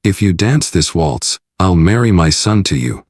If you dance this waltz, I'll marry my son to you.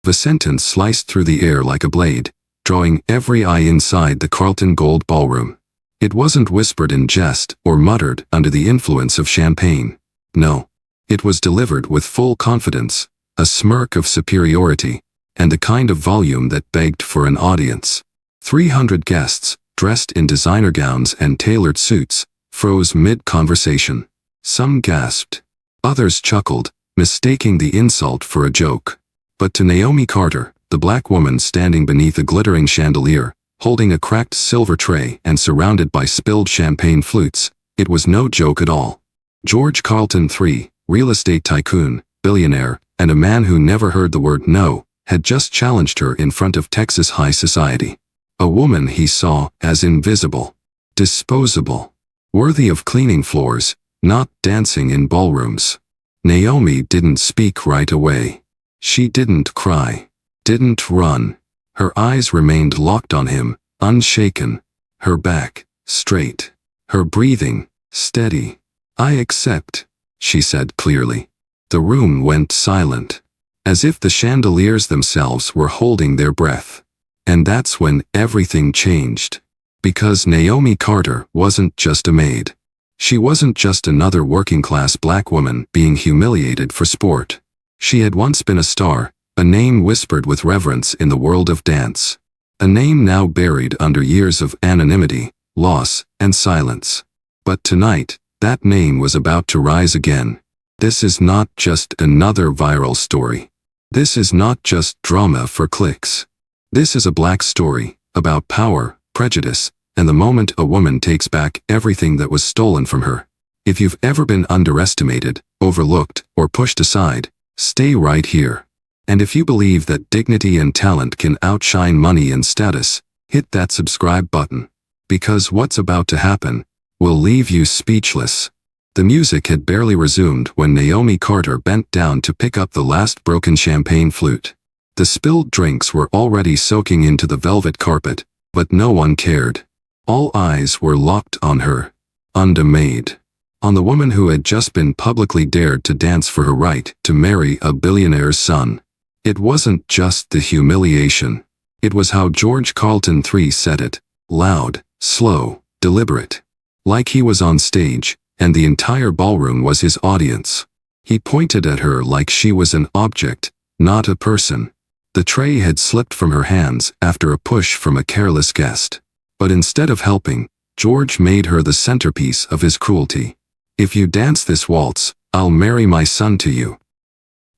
The sentence sliced through the air like a blade, drawing every eye inside the Carlton Gold ballroom. It wasn't whispered in jest or muttered under the influence of champagne. No. It was delivered with full confidence, a smirk of superiority, and the kind of volume that begged for an audience. 300 guests, dressed in designer gowns and tailored suits, froze mid-conversation. Some gasped. Others chuckled, mistaking the insult for a joke. But to Naomi Carter, the black woman standing beneath a glittering chandelier, holding a cracked silver tray and surrounded by spilled champagne flutes, it was no joke at all. George Carlton III, real estate tycoon, billionaire, and a man who never heard the word no, had just challenged her in front of Texas high society. A woman he saw as invisible, disposable, worthy of cleaning floors, not dancing in ballrooms. Naomi didn't speak right away. She didn't cry, didn't run. Her eyes remained locked on him, unshaken, her back straight, her breathing steady. "I accept," she said clearly. The room went silent, as if the chandeliers themselves were holding their breath. And that's when everything changed. Because Naomi Carter wasn't just a maid. She wasn't just another working-class black woman being humiliated for sport. She had once been a star, a name whispered with reverence in the world of dance. A name now buried under years of anonymity, loss, and silence. But tonight, that name was about to rise again. This is not just another viral story. This is not just drama for clicks. This is a black story, about power, prejudice, and the moment a woman takes back everything that was stolen from her. If you've ever been underestimated, overlooked, or pushed aside, stay right here. And if you believe that dignity and talent can outshine money and status, hit that subscribe button. Because what's about to happen will leave you speechless. The music had barely resumed when Naomi Carter bent down to pick up the last broken champagne flute. The spilled drinks were already soaking into the velvet carpet, but no one cared. All eyes were locked on her, on the Maid, on the woman who had just been publicly dared to dance for her right to marry a billionaire's son. It wasn't just the humiliation. It was how George Carlton III said it, loud, slow, deliberate. Like he was on stage, and the entire ballroom was his audience. He pointed at her like she was an object, not a person. The tray had slipped from her hands after a push from a careless guest. But instead of helping, George made her the centerpiece of his cruelty. "If you dance this waltz, I'll marry my son to you."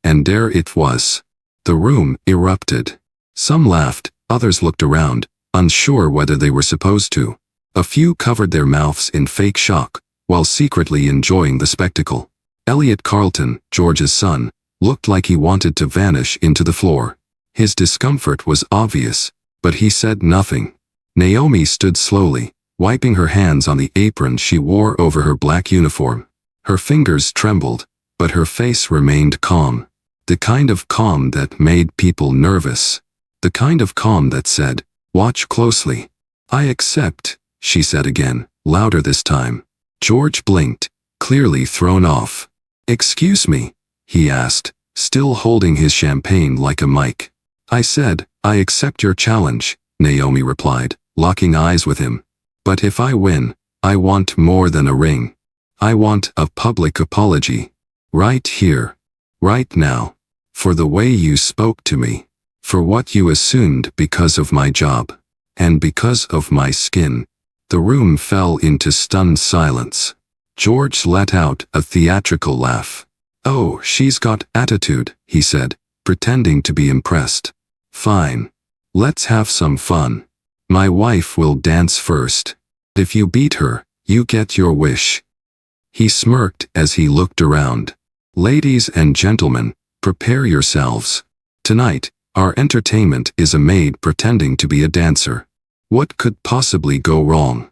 And there it was. The room erupted. Some laughed, others looked around, unsure whether they were supposed to. A few covered their mouths in fake shock, while secretly enjoying the spectacle. Elliot Carlton, George's son, looked like he wanted to vanish into the floor. His discomfort was obvious, but he said nothing. Naomi stood slowly, wiping her hands on the apron she wore over her black uniform. Her fingers trembled, but her face remained calm. The kind of calm that made people nervous. The kind of calm that said, "Watch closely." "I accept," she said again, louder this time. George blinked, clearly thrown off. "Excuse me?" he asked, still holding his champagne like a mic. "I said, I accept your challenge," Naomi replied, locking eyes with him. "But if I win, I want more than a ring. I want a public apology. Right here. Right now. For the way you spoke to me. For what you assumed because of my job. And because of my skin." The room fell into stunned silence. George let out a theatrical laugh. "Oh, she's got attitude," he said, pretending to be impressed. "Fine. Let's have some fun. My wife will dance first. If you beat her, you get your wish." He smirked as he looked around. "Ladies and gentlemen, prepare yourselves. Tonight, our entertainment is a maid pretending to be a dancer. What could possibly go wrong?"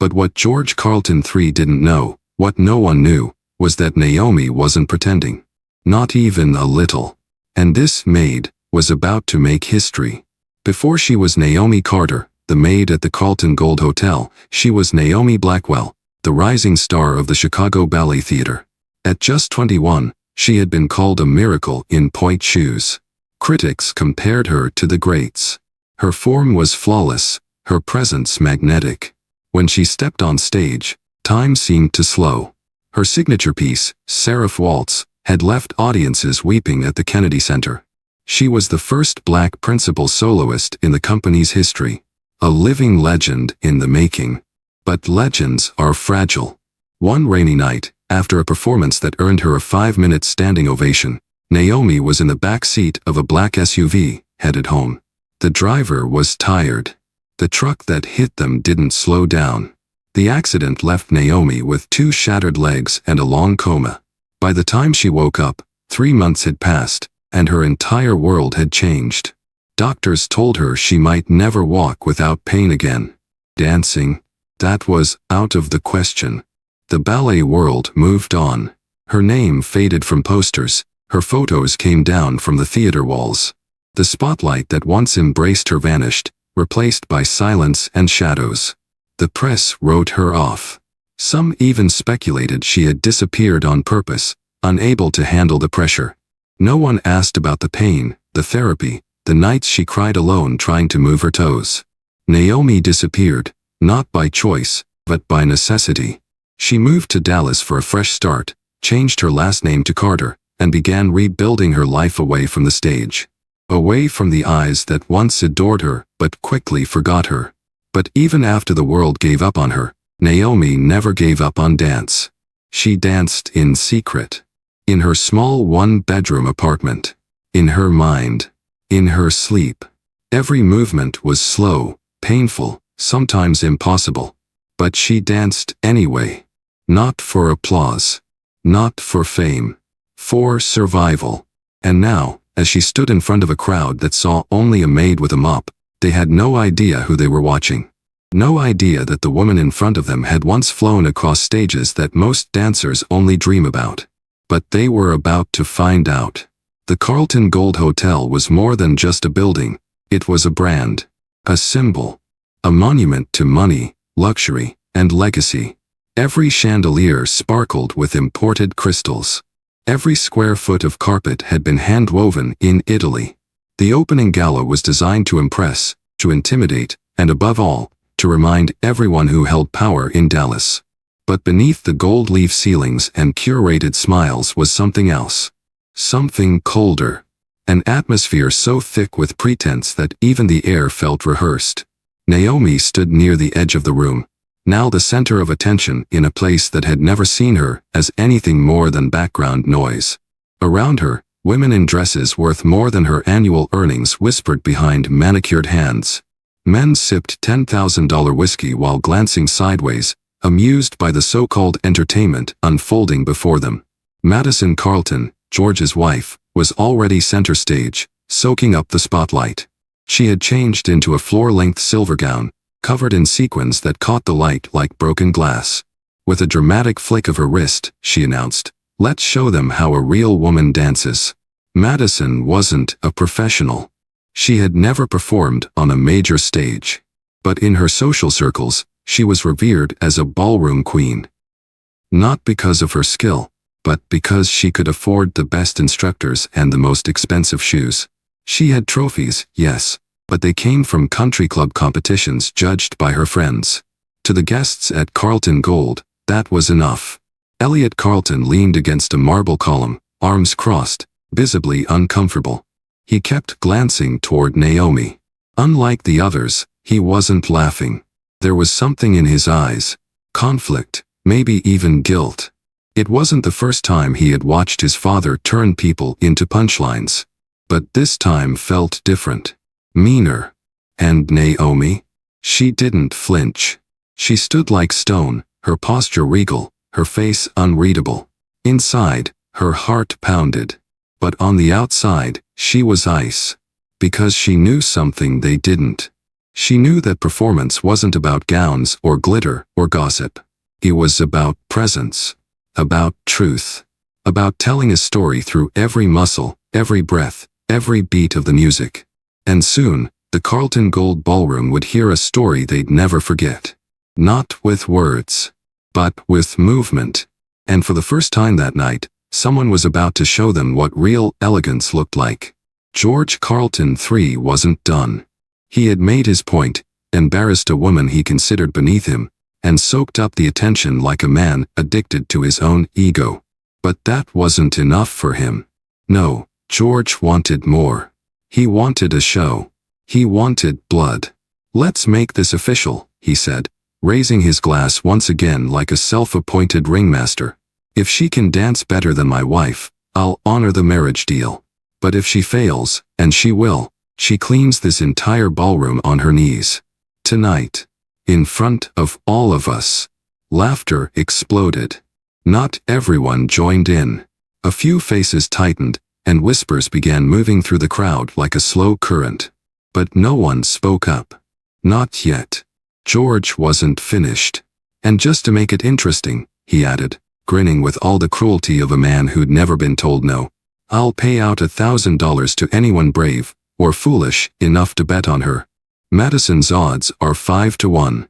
But what George Carlton III didn't know, what no one knew, was that Naomi wasn't pretending. Not even a little. And this maid was about to make history. Before she was Naomi Carter, the maid at the Carlton Gold Hotel, she was Naomi Blackwell, the rising star of the Chicago Ballet Theater. At just 21, she had been called a miracle in pointe shoes. Critics compared her to the greats. Her form was flawless, her presence magnetic. When she stepped on stage, time seemed to slow. Her signature piece, WALTZ, had left audiences weeping at the Kennedy Center. She was the first black principal soloist in the company's history. A living legend in the making. But legends are fragile. One rainy night, after a performance that earned her a 5-minute standing ovation, Naomi was in the back seat of a black SUV, headed home. The driver was tired. The truck that hit them didn't slow down. The accident left Naomi with 2 shattered legs and a long coma. By the time she woke up, 3 months had passed, and her entire world had changed. Doctors told her she might never walk without pain again. Dancing? That was out of the question. The ballet world moved on. Her name faded from posters, her photos came down from the theater walls. The spotlight that once embraced her vanished, replaced by silence and shadows. The press wrote her off. Some even speculated she had disappeared on purpose, unable to handle the pressure. No one asked about the pain, the therapy, the nights she cried alone trying to move her toes. Naomi disappeared, not by choice, but by necessity. She moved to Dallas for a fresh start, changed her last name to Carter, and began rebuilding her life away from the stage. Away from the eyes that once adored her, but quickly forgot her. But even after the world gave up on her, Naomi never gave up on dance. She danced in secret. In her small 1-bedroom apartment. In her mind. In her sleep. Every movement was slow, painful, sometimes impossible. But she danced anyway. Not for applause. Not for fame. For survival. And now, as she stood in front of a crowd that saw only a maid with a mop, they had no idea who they were watching. No idea that the woman in front of them had once flown across stages that most dancers only dream about. But they were about to find out. The Carlton Gold Hotel was more than just a building. It was a brand. A symbol. A monument to money, luxury, and legacy. Every chandelier sparkled with imported crystals. Every square foot of carpet had been hand-woven in Italy. The opening gala was designed to impress, to intimidate, and above all, to remind everyone who held power in Dallas. But beneath the gold leaf ceilings and curated smiles was something else. Something colder. An atmosphere so thick with pretense that even the air felt rehearsed. Naomi stood near the edge of the room, now the center of attention in a place that had never seen her as anything more than background noise. Around her, women in dresses worth more than her annual earnings whispered behind manicured hands. Men sipped $10,000 whiskey while glancing sideways, amused by the so-called entertainment unfolding before them. Madison Carlton, George's wife, was already center stage, soaking up the spotlight. She had changed into a floor-length silver gown, covered in sequins that caught the light like broken glass. With a dramatic flick of her wrist, she announced, "Let's show them how a real woman dances." Madison wasn't a professional. She had never performed on a major stage. But in her social circles, she was revered as a ballroom queen. Not because of her skill, but because she could afford the best instructors and the most expensive shoes. She had trophies, yes, but they came from country club competitions judged by her friends. To the guests at Carlton Gold, that was enough. Elliot Carlton leaned against a marble column, arms crossed, visibly uncomfortable. He kept glancing toward Naomi. Unlike the others, he wasn't laughing. There was something in his eyes. Conflict, maybe even guilt. It wasn't the first time he had watched his father turn people into punchlines. But this time felt different. Meaner. And Naomi? She didn't flinch. She stood like stone, her posture regal, her face unreadable. Inside, her heart pounded. But on the outside, she was ice. Because she knew something they didn't. She knew that performance wasn't about gowns or glitter or gossip. It was about presence. About truth. About telling a story through every muscle, every breath, every beat of the music. And soon, the Carlton Gold Ballroom would hear a story they'd never forget. Not with words, but with movement. And for the first time that night, someone was about to show them what real elegance looked like. George Carlton III wasn't done. He had made his point, embarrassed a woman he considered beneath him, and soaked up the attention like a man addicted to his own ego. But that wasn't enough for him. No, George wanted more. He wanted a show. He wanted blood. "Let's make this official," he said, raising his glass once again like a self-appointed ringmaster. "If she can dance better than my wife, I'll honor the marriage deal. But if she fails, and she will, she cleans this entire ballroom on her knees. Tonight. In front of all of us." Laughter exploded. Not everyone joined in. A few faces tightened, and whispers began moving through the crowd like a slow current. But no one spoke up. Not yet. George wasn't finished. "And just to make it interesting," he added, grinning with all the cruelty of a man who'd never been told no, "I'll pay out $1,000 to anyone brave, or foolish, enough to bet on her. Madison's odds are 5-1.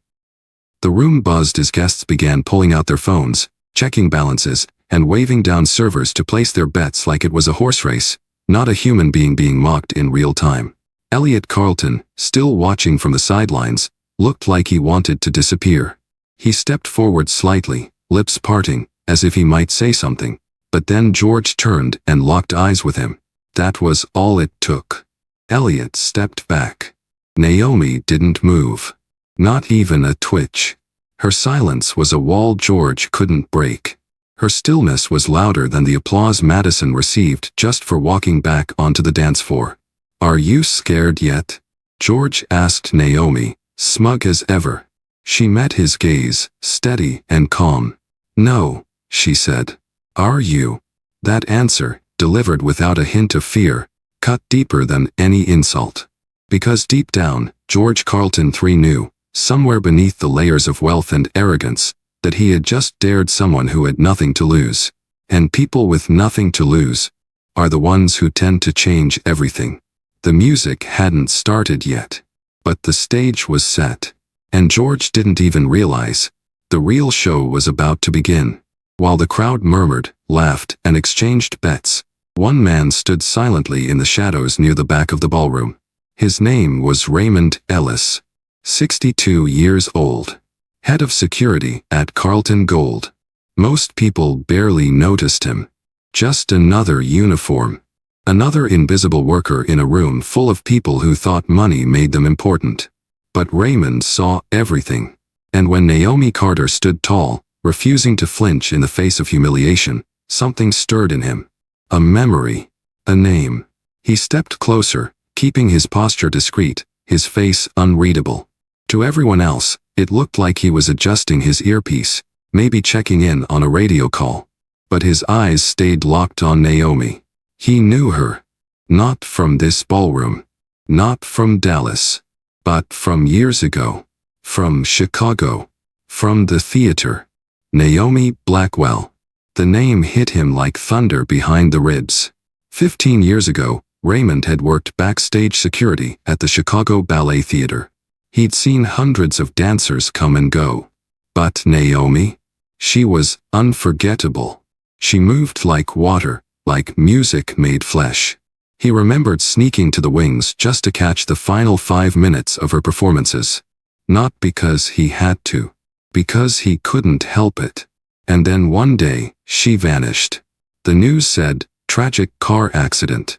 The room buzzed as guests began pulling out their phones, checking balances, and waving down servers to place their bets like it was a horse race, not a human being being mocked in real time. Elliot Carlton, still watching from the sidelines, looked like he wanted to disappear. He stepped forward slightly, lips parting, as if he might say something, but then George turned and locked eyes with him. That was all it took. Elliot stepped back. Naomi didn't move. Not even a twitch. Her silence was a wall George couldn't break. Her stillness was louder than the applause Madison received just for walking back onto the dance floor. "Are you scared yet?" George asked Naomi, smug as ever. She met his gaze, steady and calm. "No," she said. "Are you?" That answer, delivered without a hint of fear, cut deeper than any insult. Because deep down, George Carlton III knew, somewhere beneath the layers of wealth and arrogance, that he had just dared someone who had nothing to lose. And people with nothing to lose are the ones who tend to change everything. The music hadn't started yet, but the stage was set. And George didn't even realize the real show was about to begin. While the crowd murmured, laughed, and exchanged bets, one man stood silently in the shadows near the back of the ballroom. His name was Raymond Ellis, 62 years old, head of security at Carlton Gold. Most people barely noticed him. Just another uniform. Another invisible worker in a room full of people who thought money made them important. But Raymond saw everything. And when Naomi Carter stood tall, refusing to flinch in the face of humiliation, something stirred in him. A memory. A name. He stepped closer, keeping his posture discreet, his face unreadable. To everyone else, it looked like he was adjusting his earpiece, maybe checking in on a radio call. But his eyes stayed locked on Naomi. He knew her. Not from this ballroom. Not from Dallas. But from years ago. From Chicago. From the theater. Naomi Blackwell. The name hit him like thunder behind the ribs. 15 years ago, Raymond had worked backstage security at the Chicago Ballet Theater. He'd seen hundreds of dancers come and go. But Naomi? She was unforgettable. She moved like water, like music made flesh. He remembered sneaking to the wings just to catch the final 5 minutes of her performances. Not because he had to. Because he couldn't help it. And then one day, she vanished. The news said, tragic car accident.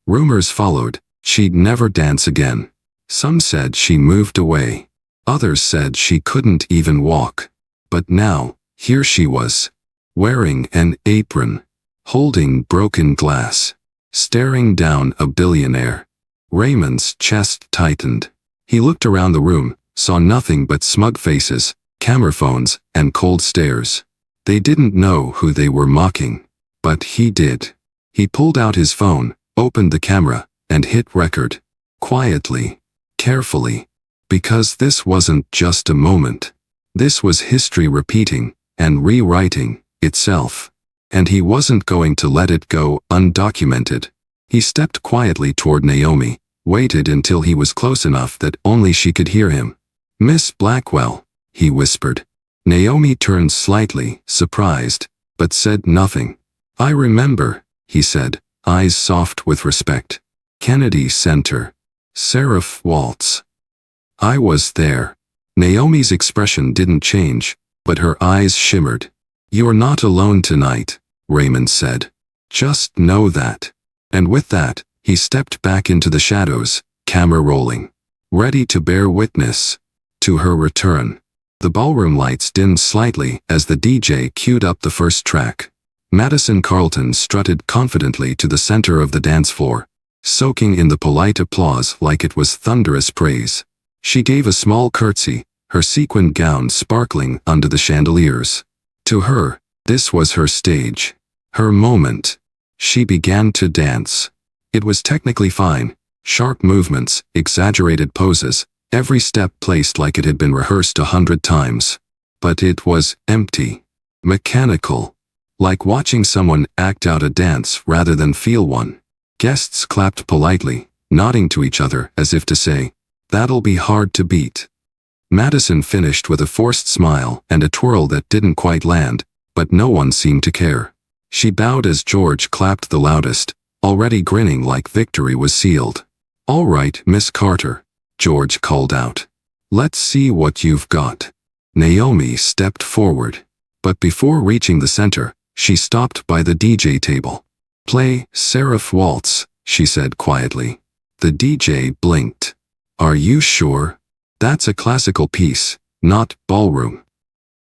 Rumors followed, she'd never dance again. Some said she moved away. Others said she couldn't even walk. But now, here she was. Wearing an apron. Holding broken glass. Staring down a billionaire. Raymond's chest tightened. He looked around the room, saw nothing but smug faces, camera phones, and cold stares. They didn't know who they were mocking. But he did. He pulled out his phone, opened the camera, and hit record. Quietly. Carefully. Because this wasn't just a moment. This was history repeating, and rewriting, itself. And he wasn't going to let it go undocumented. He stepped quietly toward Naomi, waited until he was close enough that only she could hear him. "Miss Blackwell," he whispered. Naomi turned slightly, surprised, but said nothing. "I remember," he said, eyes soft with respect. "Kennedy Center. Seraph Waltz. I was there." Naomi's expression didn't change, but her eyes shimmered. "You're not alone tonight," Raymond said. "Just know that." And with that, he stepped back into the shadows, camera rolling, ready to bear witness to her return. The ballroom lights dimmed slightly as the DJ queued up the first track. Madison Carlton strutted confidently to the center of the dance floor, soaking in the polite applause like it was thunderous praise. She gave a small curtsy, her sequined gown sparkling under the chandeliers. To her, this was her stage, her moment. She began to dance. It was technically fine, sharp movements, exaggerated poses, every step placed like it had been rehearsed 100 times. But it was empty, mechanical, like watching someone act out a dance rather than feel one. Guests clapped politely, nodding to each other as if to say, "That'll be hard to beat." Madison finished with a forced smile and a twirl that didn't quite land, but no one seemed to care. She bowed as George clapped the loudest, already grinning like victory was sealed. "All right, Miss Carter," George called out. "Let's see what you've got." Naomi stepped forward. But before reaching the center, she stopped by the DJ table. "Play Seraph Waltz," she said quietly. The DJ blinked. "Are you sure? That's a classical piece, not ballroom."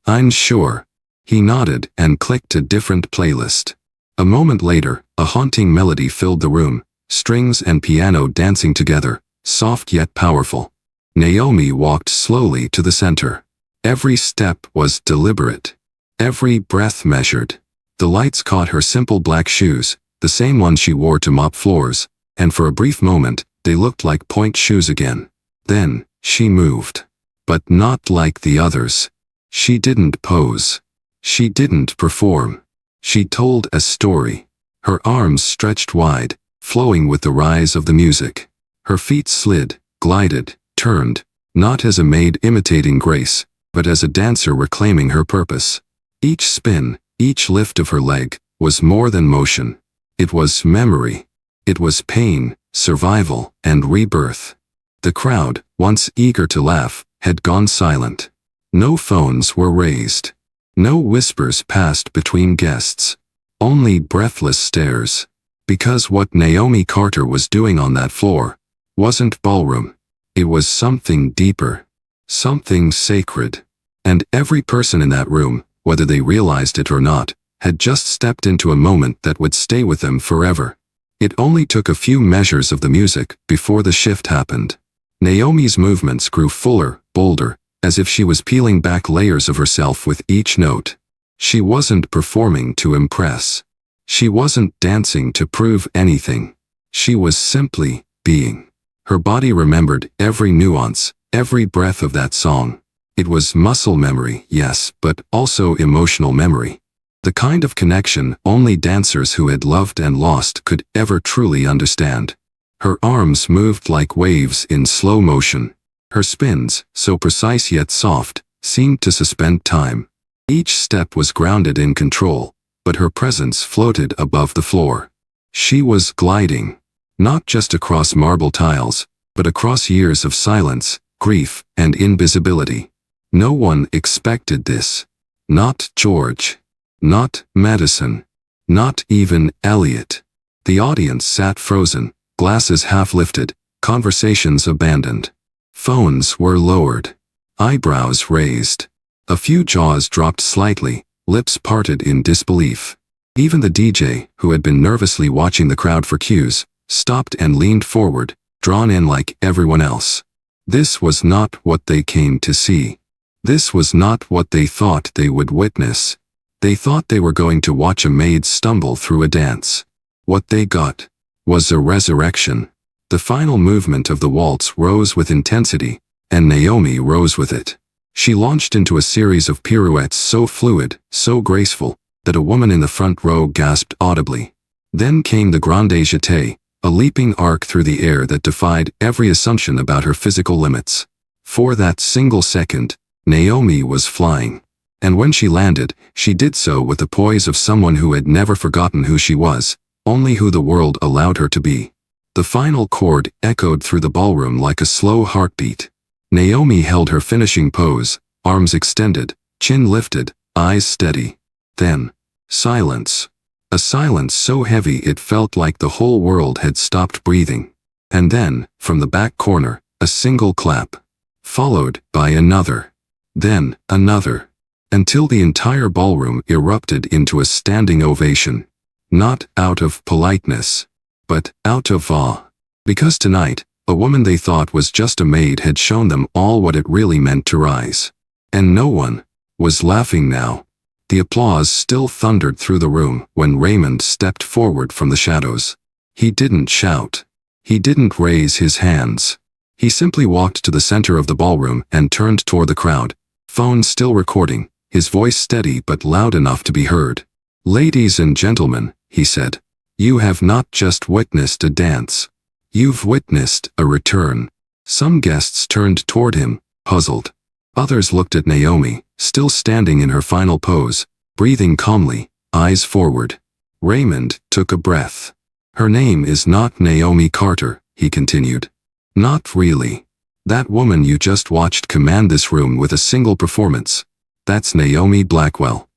"I'm sure." He nodded and clicked a different playlist. A moment later, a haunting melody filled the room, strings and piano dancing together, soft yet powerful. Naomi walked slowly to the center. Every step was deliberate, every breath measured. The lights caught her simple black shoes, the same ones she wore to mop floors, and for a brief moment, they looked like point shoes again. Then, she moved. But not like the others. She didn't pose. She didn't perform. She told a story. Her arms stretched wide, flowing with the rise of the music. Her feet slid, glided, turned, not as a maid imitating grace, but as a dancer reclaiming her purpose. Each spin, each lift of her leg, was more than motion. It was memory. It was pain, survival, and rebirth. The crowd, once eager to laugh, had gone silent. No phones were raised. No whispers passed between guests. Only breathless stares. Because what Naomi Carter was doing on that floor wasn't ballroom. It was something deeper. Something sacred. And every person in that room, whether they realized it or not, had just stepped into a moment that would stay with them forever. It only took a few measures of the music before the shift happened. Naomi's movements grew fuller, bolder, as if she was peeling back layers of herself with each note. She wasn't performing to impress. She wasn't dancing to prove anything. She was simply being. Her body remembered every nuance, every breath of that song. It was muscle memory, yes, but also emotional memory. The kind of connection only dancers who had loved and lost could ever truly understand. Her arms moved like waves in slow motion. Her spins, so precise yet soft, seemed to suspend time. Each step was grounded in control, but her presence floated above the floor. She was gliding, not just across marble tiles, but across years of silence, grief, and invisibility. No one expected this. Not George. Not Madison. Not even Elliot. The audience sat frozen, glasses half lifted, conversations abandoned. Phones were lowered. Eyebrows raised. A few jaws dropped slightly, lips parted in disbelief. Even the DJ, who had been nervously watching the crowd for cues, stopped and leaned forward, drawn in like everyone else. This was not what they came to see. This was not what they thought they would witness. They thought they were going to watch a maid stumble through a dance. What they got was a resurrection. The final movement of the waltz rose with intensity, and Naomi rose with it. She launched into a series of pirouettes so fluid, so graceful, that a woman in the front row gasped audibly. Then came the grande jeté, a leaping arc through the air that defied every assumption about her physical limits. For that single second, Naomi was flying. And when she landed, she did so with the poise of someone who had never forgotten who she was, only who the world allowed her to be. The final chord echoed through the ballroom like a slow heartbeat. Naomi held her finishing pose, arms extended, chin lifted, eyes steady. Then, silence. A silence so heavy it felt like the whole world had stopped breathing. And then, from the back corner, a single clap. Followed by another. Then, another. Until the entire ballroom erupted into a standing ovation. Not out of politeness, but out of awe. Because tonight, a woman they thought was just a maid had shown them all what it really meant to rise. And no one was laughing now. The applause still thundered through the room when Raymond stepped forward from the shadows. He didn't shout. He didn't raise his hands. He simply walked to the center of the ballroom and turned toward the crowd, phone still recording, his voice steady but loud enough to be heard. "Ladies and gentlemen," he said, "you have not just witnessed a dance. You've witnessed a return." Some guests turned toward him, puzzled. Others looked at Naomi, still standing in her final pose, breathing calmly, eyes forward. Raymond took a breath. "Her name is not Naomi Carter," he continued. "Not really. That woman you just watched command this room with a single performance. That's Naomi Blackwell."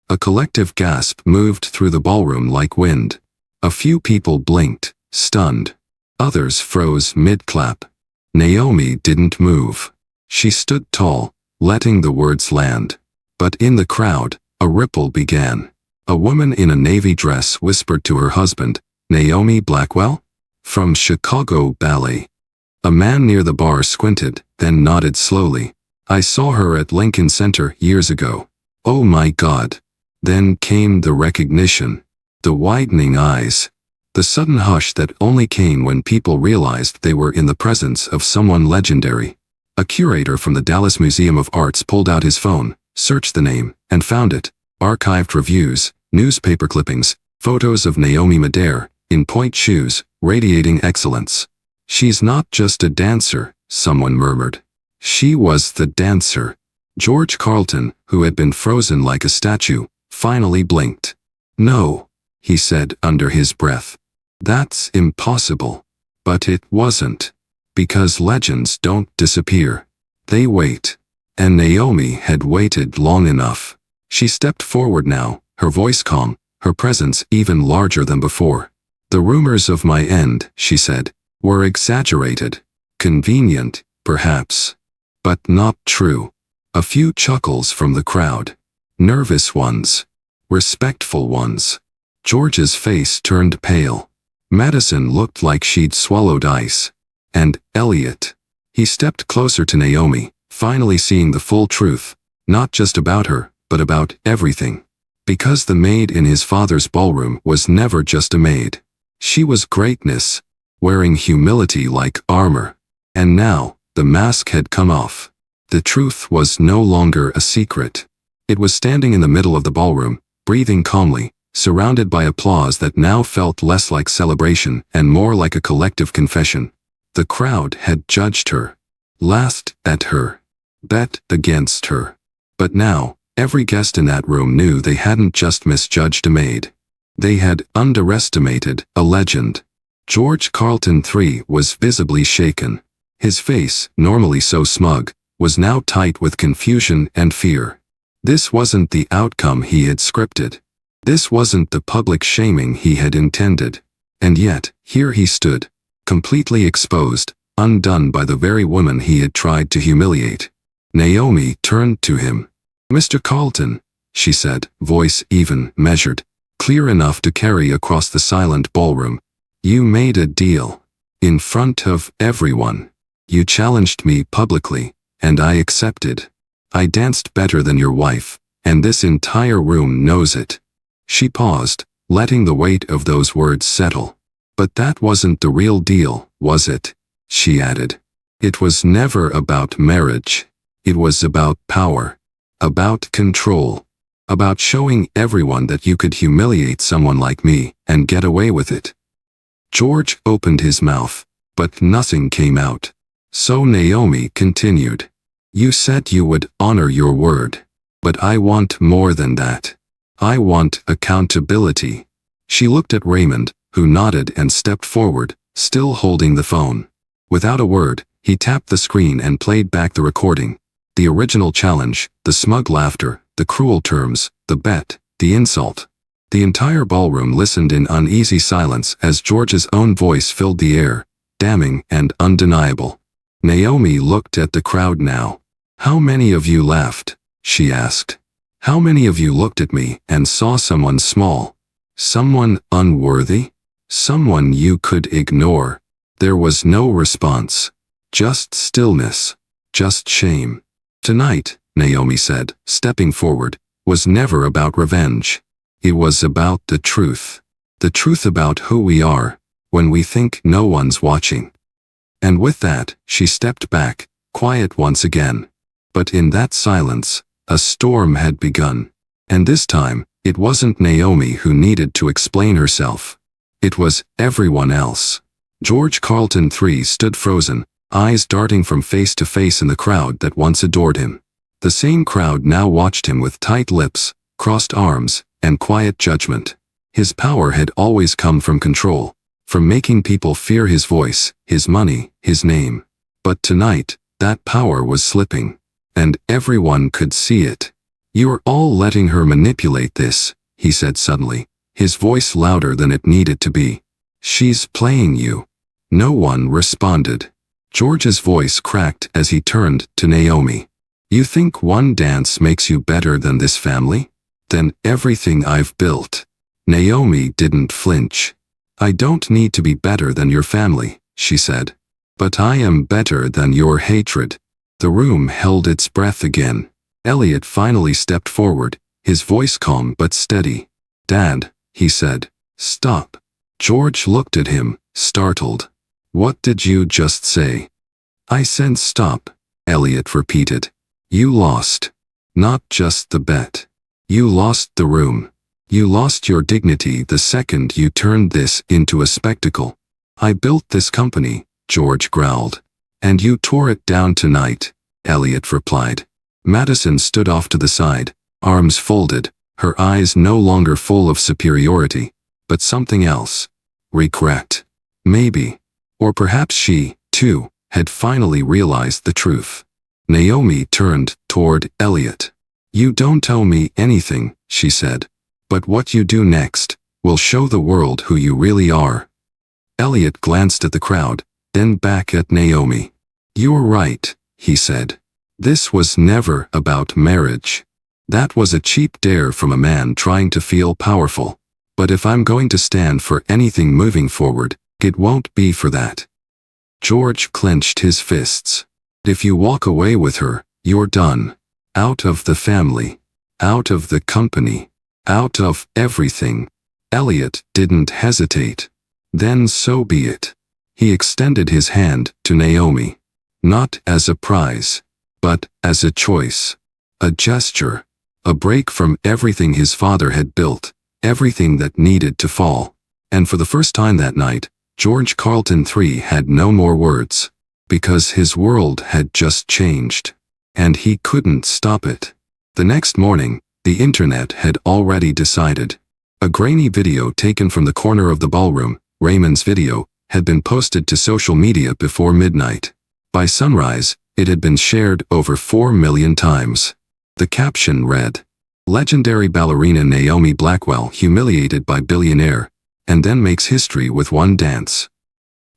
A collective gasp moved through the ballroom like wind. A few people blinked, stunned. Others froze mid-clap. Naomi didn't move. She stood tall, letting the words land. But in the crowd, a ripple began. A woman in a navy dress whispered to her husband, "Naomi Blackwell? From Chicago Ballet." A man near the bar squinted, then nodded slowly. "I saw her at Lincoln Center years ago." "Oh my God." Then came the recognition. The widening eyes. The sudden hush that only came when people realized they were in the presence of someone legendary. A curator from the Dallas Museum of Arts pulled out his phone, searched the name, and found it. Archived reviews, newspaper clippings, photos of Naomi Midair, in point shoes, radiating excellence. "She's not just a dancer," someone murmured. She was the dancer. George Carlton, who had been frozen like a statue, finally blinked. "No," he said under his breath. "That's impossible." But it wasn't. Because legends don't disappear. They wait. And Naomi had waited long enough. She stepped forward now, her voice calm, her presence even larger than before. "The rumors of my end," she said, "were exaggerated. Convenient, perhaps. But not true." A few chuckles from the crowd. Nervous ones. Respectful ones. George's face turned pale. Madison looked like she'd swallowed ice. And Elliot. He stepped closer to Naomi, finally seeing the full truth, not just about her, but about everything. Because the maid in his father's ballroom was never just a maid. She was greatness, wearing humility like armor. And now, the mask had come off. The truth was no longer a secret. It was standing in the middle of the ballroom, breathing calmly, surrounded by applause that now felt less like celebration and more like a collective confession. The crowd had judged her, laughed at her, bet against her. But now, every guest in that room knew they hadn't just misjudged a maid. They had underestimated a legend. George Carlton III was visibly shaken. His face, normally so smug, was now tight with confusion and fear. This wasn't the outcome he had scripted. This wasn't the public shaming he had intended. And yet, here he stood, completely exposed, undone by the very woman he had tried to humiliate. Naomi turned to him. "Mr. Carlton," she said, voice even, measured, clear enough to carry across the silent ballroom. "You made a deal. In front of everyone. You challenged me publicly, and I accepted. I danced better than your wife, and this entire room knows it." She paused, letting the weight of those words settle. "But that wasn't the real deal, was it?" she added. "It was never about marriage. It was about power. About control. About showing everyone that you could humiliate someone like me and get away with it." George opened his mouth, but nothing came out. So Naomi continued. "You said you would honor your word. But I want more than that. I want accountability. She looked at Raymond, who nodded and stepped forward, still holding the phone. Without a word, he tapped the screen and played back the recording. The original challenge, the smug laughter, the cruel terms, the bet, the insult. The entire ballroom listened in uneasy silence as George's own voice filled the air, damning and undeniable. Naomi looked at the crowd now. "How many of you laughed?" she asked. "How many of you looked at me and saw someone small? Someone unworthy? Someone you could ignore?" There was no response. Just stillness. Just shame. "Tonight," Naomi said, stepping forward, "was never about revenge. It was about the truth. The truth about who we are, when we think no one's watching." And with that, she stepped back, quiet once again. But in that silence, a storm had begun. And this time, it wasn't Naomi who needed to explain herself. It was everyone else. George Carlton III stood frozen, eyes darting from face to face in the crowd that once adored him. The same crowd now watched him with tight lips, crossed arms, and quiet judgment. His power had always come from control, from making people fear his voice, his money, his name. But tonight, that power was slipping. And everyone could see it. "You're all letting her manipulate this," he said suddenly, his voice louder than it needed to be. "She's playing you." No one responded. George's voice cracked as he turned to Naomi. "You think one dance makes you better than this family? Then everything I've built." Naomi didn't flinch. "I don't need to be better than your family," she said. "But I am better than your hatred." The room held its breath again. Elliot finally stepped forward, his voice calm but steady. "Dad," he said. "Stop." George looked at him, startled. "What did you just say?" "I said stop," Elliot repeated. "You lost. Not just the bet. You lost the room. You lost your dignity the second you turned this into a spectacle." "I built this company," George growled. "And you tore it down tonight," Elliot replied. Madison stood off to the side, arms folded, her eyes no longer full of superiority, but something else. Regret. Maybe. Or perhaps she, too, had finally realized the truth. Naomi turned toward Elliot. "You don't owe me anything," she said. "But what you do next will show the world who you really are." Elliot glanced at the crowd, then back at Naomi. "You're right," he said. "This was never about marriage. That was a cheap dare from a man trying to feel powerful. But if I'm going to stand for anything moving forward, it won't be for that." George clenched his fists. "If you walk away with her, you're done. Out of the family. Out of the company. Out of everything." Elliot didn't hesitate. "Then so be it." He extended his hand to Naomi. Not as a prize, but as a choice. A gesture. A break from everything his father had built, everything that needed to fall. And for the first time that night, George Carlton III had no more words. Because his world had just changed. And he couldn't stop it. The next morning, the internet had already decided. A grainy video taken from the corner of the ballroom, Raymond's video, had been posted to social media before midnight. By sunrise, it had been shared over 4 million times. The caption read, "Legendary ballerina Naomi Blackwell humiliated by billionaire, and then makes history with one dance."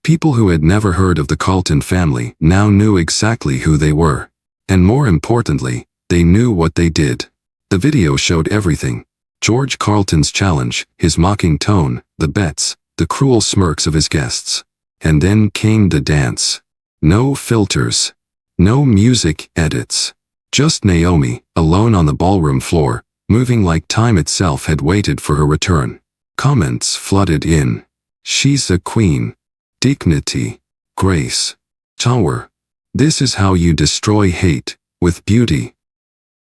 People who had never heard of the Carlton family now knew exactly who they were. And more importantly, they knew what they did. The video showed everything. George Carlton's challenge, his mocking tone, the bets, the cruel smirks of his guests. And then came the dance. No filters. No music edits. Just Naomi, alone on the ballroom floor, moving like time itself had waited for her return. Comments flooded in. "She's a queen. Dignity. Grace. Power. This is how you destroy hate, with beauty."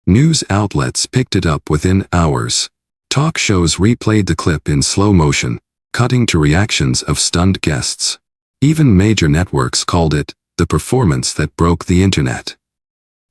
News outlets picked it up within hours. Talk shows replayed the clip in slow motion, cutting to reactions of stunned guests. Even major networks called it the performance that broke the internet.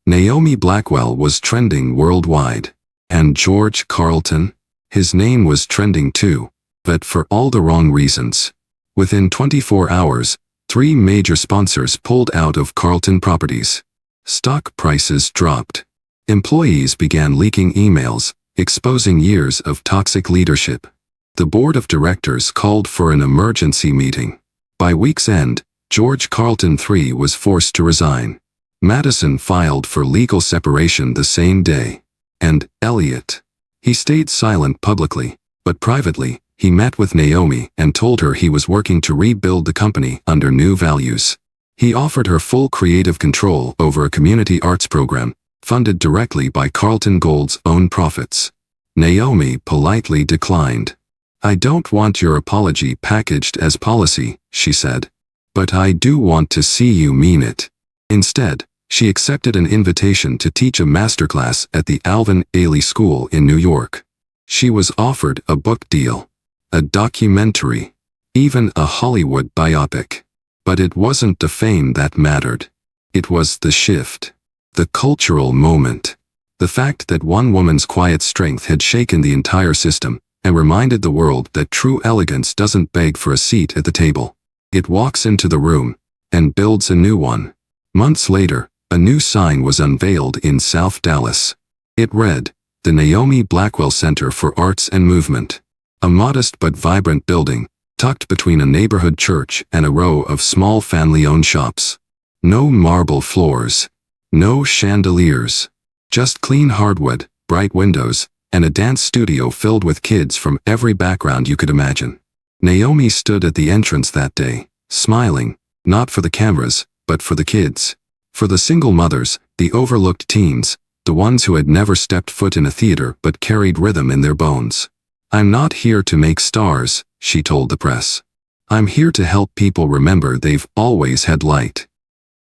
Naomi Blackwell was trending worldwide. And George Carlton? His name was trending too, but for all the wrong reasons. Within 24 hours, 3 major sponsors pulled out of Carlton Properties. Stock prices dropped. Employees began leaking emails, exposing years of toxic leadership. The board of directors called for an emergency meeting. By week's end, George Carlton III was forced to resign. Madison filed for legal separation the same day. And Elliot. He stayed silent publicly, but privately, he met with Naomi and told her he was working to rebuild the company under new values. He offered her full creative control over a community arts program, funded directly by Carlton Gold's own profits. Naomi politely declined. "I don't want your apology packaged as policy," she said. "But I do want to see you mean it." Instead, she accepted an invitation to teach a masterclass at the Alvin Ailey School in New York. She was offered a book deal, a documentary, even a Hollywood biopic. But it wasn't the fame that mattered. It was the shift, the cultural moment, the fact that one woman's quiet strength had shaken the entire system and reminded the world that true elegance doesn't beg for a seat at the table. It walks into the room and builds a new one. Months later, a new sign was unveiled in South Dallas. It read, "The Naomi Blackwell Center for Arts and Movement." A modest but vibrant building, tucked between a neighborhood church and a row of small family-owned shops. No marble floors, no chandeliers, just clean hardwood, bright windows, and a dance studio filled with kids from every background you could imagine. Naomi stood at the entrance that day, smiling, not for the cameras, but for the kids. For the single mothers, the overlooked teens, the ones who had never stepped foot in a theater but carried rhythm in their bones. "I'm not here to make stars," she told the press. "I'm here to help people remember they've always had light."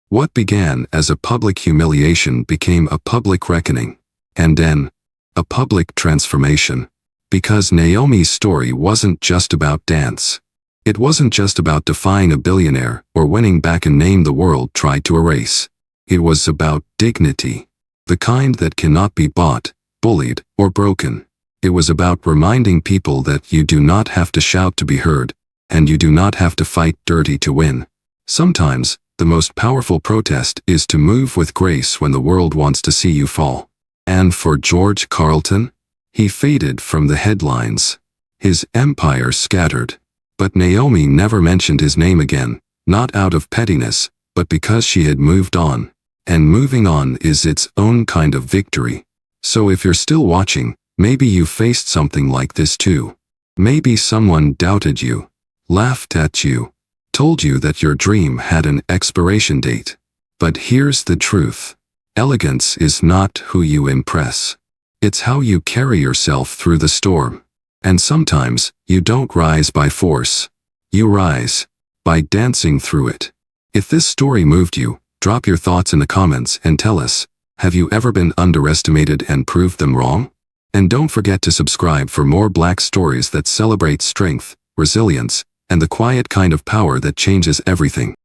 What began as a public humiliation became a public reckoning, and then, a public transformation. Because Naomi's story wasn't just about dance. It wasn't just about defying a billionaire or winning back a name the world tried to erase. It was about dignity. The kind that cannot be bought, bullied, or broken. It was about reminding people that you do not have to shout to be heard, and you do not have to fight dirty to win. Sometimes, the most powerful protest is to move with grace when the world wants to see you fall. And for George Carlton? He faded from the headlines. His empire scattered. But Naomi never mentioned his name again, not out of pettiness, but because she had moved on. And moving on is its own kind of victory. So if you're still watching, maybe you faced something like this too. Maybe someone doubted you, laughed at you, told you that your dream had an expiration date. But here's the truth. Elegance is not who you impress. It's how you carry yourself through the storm. And sometimes, you don't rise by force. You rise by dancing through it. If this story moved you, drop your thoughts in the comments and tell us, have you ever been underestimated and proved them wrong? And don't forget to subscribe for more Black stories that celebrate strength, resilience, and the quiet kind of power that changes everything.